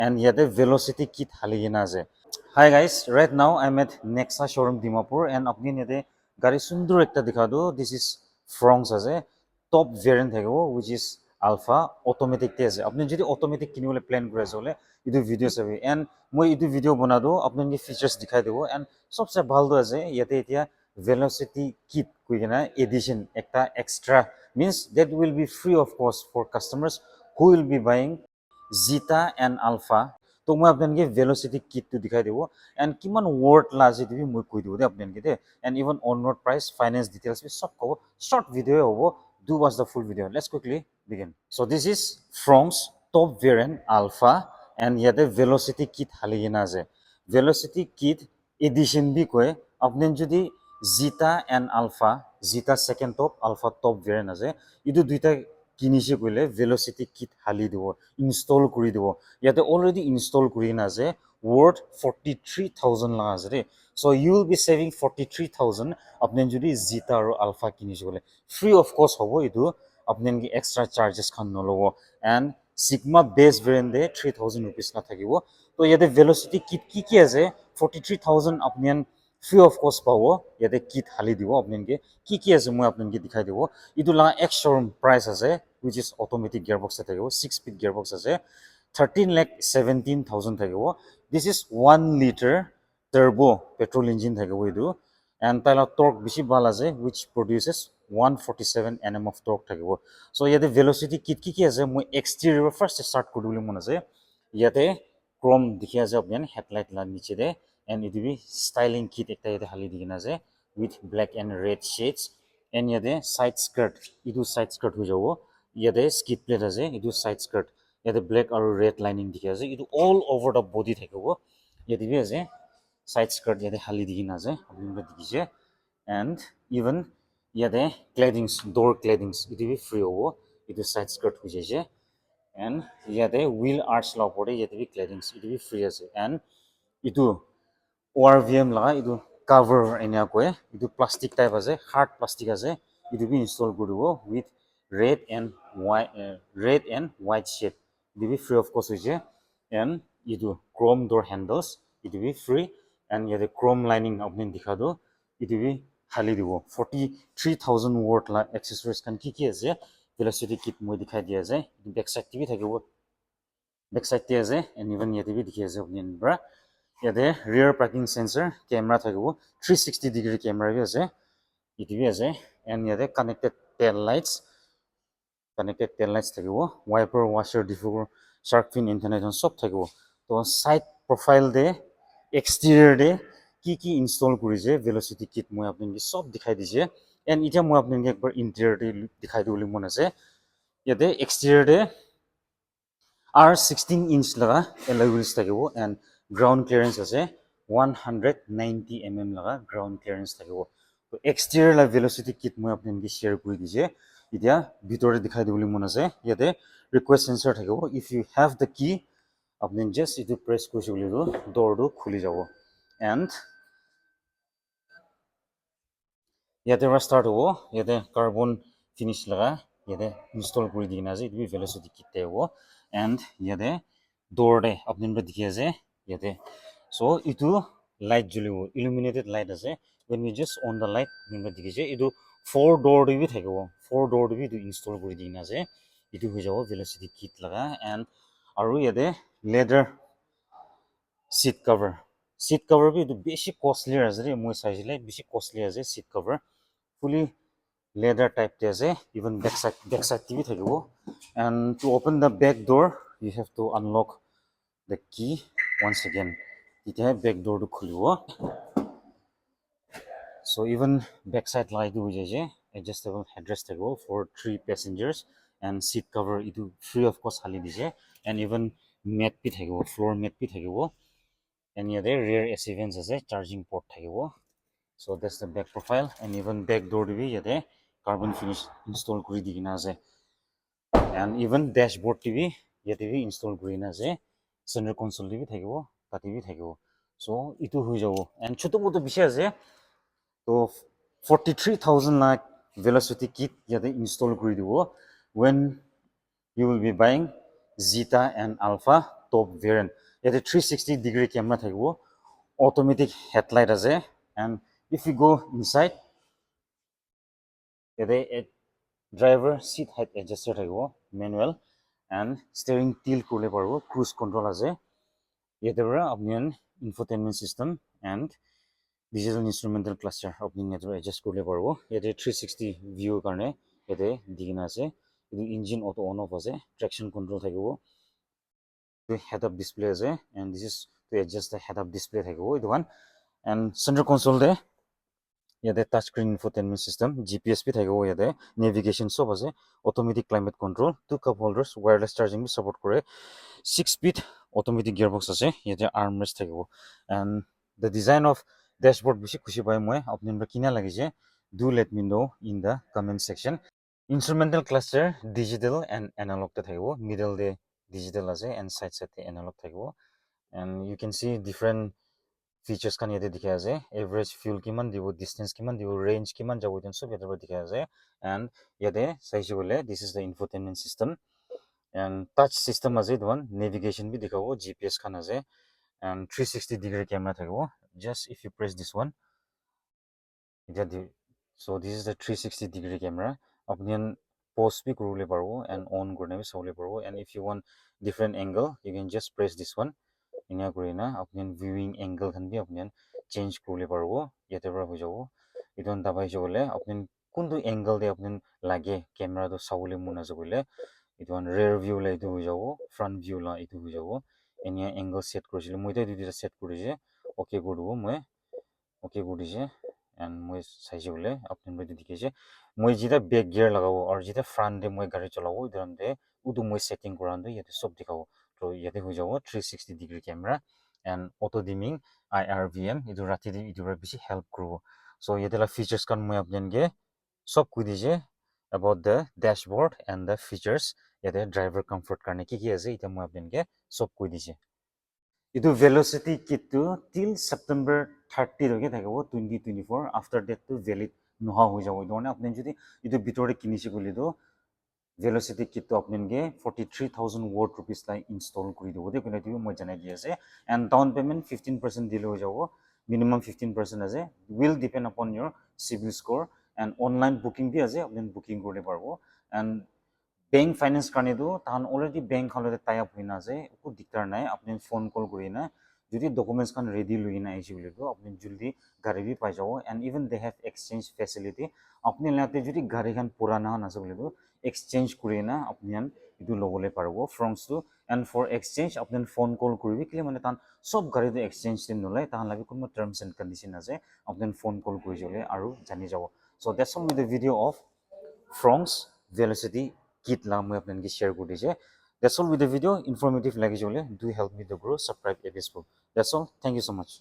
and yete velocity kit haligina ase. Hi guys, right now I'm at Nexa showroom Dimapur and apni yete gari sundur ekta dikha do. This is Fronx ase, top variant thakibo which is alpha automatic te ase. Apni jodi automatic kinibole plan kuri ase bole etu video sabi, and moi etu video bana do apni features dikhai dibo. And sobse bhal do ase yete etia velocity kit kuigena edition ekta extra means that will be free of cost for customers who will be buying zeta and alpha. তো মই আপোনালোকে velocity কিটটো দেখাই দিব and কিমান word লাজি দিবি মই কৈ দিব দেই আপোনালোকে দেই and even on road price finance details চব ক'ব শ্বৰ্ট ভিডিঅ'ই হ'ব do watch the full video' let's quickly begin so' this is Fronx top variant Alpha and ইয়াতে ভেলোচিটি কিট হালি কিনা আছে ভেলোচিটি কিট এডিশ্যন বি কয় আপুনি যদি Zeta and Alpha Zeta second top Alpha top variant আছে এইটো দুইটা কিনিছে কইলে ভেলোচিটি কিট হালি দিব ইনষ্টল কৰি দিব ইয়াতে অলৰেডি ইনষ্টল কৰি না আছে worth 43,000 লাগা আছে দেই so you will be saving 43,000 আপনি যদি জিটা আৰু আলফা কিনিছে কইলে ফ্ৰী অফ কষ্ট হ'ব এটো আপনি কি এক্সট্ৰা চাৰ্জেস খান নলব এণ্ড সিগমা বেস ভেৰিয়েণ্ট দে 3,000 rupees না থাকিব তো ইয়াতে ভেলোচিটি কিট কি আছে 43,000 আপনি ফ্ৰী অফ কষ্ট পাব ইয়াতে কিট হালি দিব আপনি কি আছে মই আপোনাক দেখাই দিব ইটো লাগা এক শোরুম প্ৰাইস আছে which is automatic gearbox থাকিব 6-speed gearbox আছে 13,17,000 থাকিব this is 1 liter turbo petrol engine থাকিব ইটো and তাইলা torque বেছি ভাল আছে which produces 147 nm of torque থাকিব so ইয়াতে velocity kit কি আছে মই exterior first start কৰি বুলি মন আছে ইয়াতে chrome দেখি আছে আপুনি headlight লা নিচে দে and it will be styling kit ekta yate hali digina ase with black and red shades and yate side skirt idu side skirt ho jabo yate skid plate ase idu side skirt yate black aru red lining dikhi ase idu all over the body thakibo yate bi ase side skirt yate hali digina ase apni dikhiche and even yate claddings door claddings idu bi free hobo idu side skirt ho jaise and yate wheel arch la opor yate bi claddings idu bi free ase and idu ORVM laga idu cover enia koe idu plastic type ase hard plastic ase idu bi install koribo with red and white shade idu bi free of cost hoise and idu chrome door handles idu bi free and yate chrome lining apni dikha do idu bi hali dibo 43,000 watt la accessories kan ki ase velocity kit moi dikhai dia ase back side tv thakibo back side te ase and even yate bi dikhi ase apni bra yate rear parking sensor camera thakibo 360 degree camera bi ase itu bi ase and yate connected tail lights thakibo wiper washer diffuser shark fin internet on sob thakibo to side profile de exterior de ki install korise velocity kit moi apni sob dikhai dise and itia moi apni ekbar interior de dikhai dibole mon ase yate exterior de R16 inch laga alloy wheels thakibo and ground clearance ase 190 mm laga ground clearance thakibo to exterior la velocity kit moi apni share kori dije itia bitore dikhai dibole mon ase yate request sensor thakibo if you have the key apni just itu press korise bole do door do khuli jabo and yate ra start hobo yate carbon finish laga yate install kori dina ase itu velocity kit te hobo and yate door de apni dikhi ase yate so itu light julibo illuminated light ase when we just on the light apni dikhiche itu four door de bi thakibo four door de bi itu install kori dina ase itu ho jabo velocity kit laga and aru yate leather seat cover bi itu beshi costly ase moi saisile beshi costly ase seat cover fully leather type te ase even back side tv thakibo and to open the back door you have to unlock the key once again ite back door to khulibo so even back side light ho jaise adjustable headrest thakibo for 3 passengers and seat cover itu free of cost hali dise and even mat pi thakibo floor mat pi thakibo and yate rear AC vents ase charging port thakibo so that's the back profile and even back door de bi yate carbon finish install kori digina ase and even dashboard tv yate bi install korina ase center console tv thakibo tati bi thakibo so itu hoi jabo and choto moto bishi ase to 43,000 lakh velocity kit yate install kori dibo when you will be buying zeta and alpha top variant ইয়াতে 360-degree camera থাকিব automatic headlight আছে and if you go inside ইয়াতে driver seat height adjuster থাকিব manual and steering tilt কৰিলে পাৰিব cruise control আছে ইয়াতে পৰা আপুনি infotainment system and digital instrumental cluster আপুনি নেটৰ adjust কৰিলে পাৰিব ইয়াতে 360 view কাৰণে ইয়াতে দিগিনা আছে এইটো engine auto on off আছে traction control থাকিব head up display আছে and this is to adjust the head up display থাকিব এইটো one and center console de ইয়াতে touch screen infotainment system GPS bhi থাকিব ইয়াতে navigation সব আছে automatic climate control two cup holders wireless charging bhi support কৰে 6 speed automatic gearbox আছে ইয়াতে armrest থাকিব and the design of dashboard বেছি খুশি পাই মই আপোনালোকে কিনা লাগিছে do let me know in the comment section instrumental cluster digital and analog তে থাকিব middle de digital আছে and side te analog থাকিব and you can see different features kan yate dikhi ase average fuel kiman dibo distance kiman dibo range kiman jabo itan sob yate dikhi ase and yate saise bole this is the infotainment system and touch system ase don navigation bi dikhabo GPS khan ase and 360-degree camera thakibo just if you press this one so this is the 360-degree camera apni pause bi kurule parbo and on kurne bi sawle parbo and if you want different angle you can just press this one ইনা কৰিনা আপনি viewing angle খান B আপনি change কৰিলে পাৰবো ইয়াতে পৰা হৈ যাব ইদন দাবাই জবলে আপনি কোনটো angle দে আপনি লাগে ক্যামেরা তো সাবলে মন আছে বলে ইদন রিয়ার ভিউ লা ইটো হৈ যাব ফ্রন্ট ভিউ লা ইটো হৈ যাব এনিয়া এংগল সেট কৰিছিল মই তো দুটা সেট কৰিছে ওকে কৰব মই ওকে কৰিছে এন্ড মই চাইছে বলে আপনি বডি দেখিছে মই যেটা ব্যাক গিয়ার লাগাবো আর যেটা ফ্রন্ট দে মই গাড়ি চালাবো ইদন দে উদু মই সেটিং কৰান দে ইয়াতে সব দেখাবো তো ইয়াতে হৈ যাব 360-degree camera and auto dimming IRVM idu rati di idu beshi help kuro so yete la features kan moi apnenge sob koi dije about the dashboard and the features yete driver comfort karne ki ase ita moi apnenge sob koi dije idu velocity kit to till September 30 roke thakibo 2024 after that to valid noha hoi jabo idone apne jodi idu bitore kinise kole do velocity kit to apnenge 43000 watt rupees la install kuri dibo de kone dibo moi janai di ase and down payment 15% dile ho jabo minimum 15% ase will depend upon your civil score and online booking bi ase apni booking korle parbo and bank finance karne do tan already bank halode tie up hoina ase ko diktar nai apni phone call korina যদি documents kan ready loina aisi bole do apni juldi gari bi pai jabo and even they have exchange facility apni late jodi gari kan purana na ase bole do exchange kurina apni idu lobole parbo Fronx to and for exchange apni phone call kuribi kile mane tan sob gari de exchange tin nolai tan lagi kono terms and condition ase apni phone call kuri jole aru jani jabo so that's all with the video of Fronx velocity kit la moi apni share kuri dise that's all with the video informative lagi jole do help me to grow subscribe abs that's all thank you so much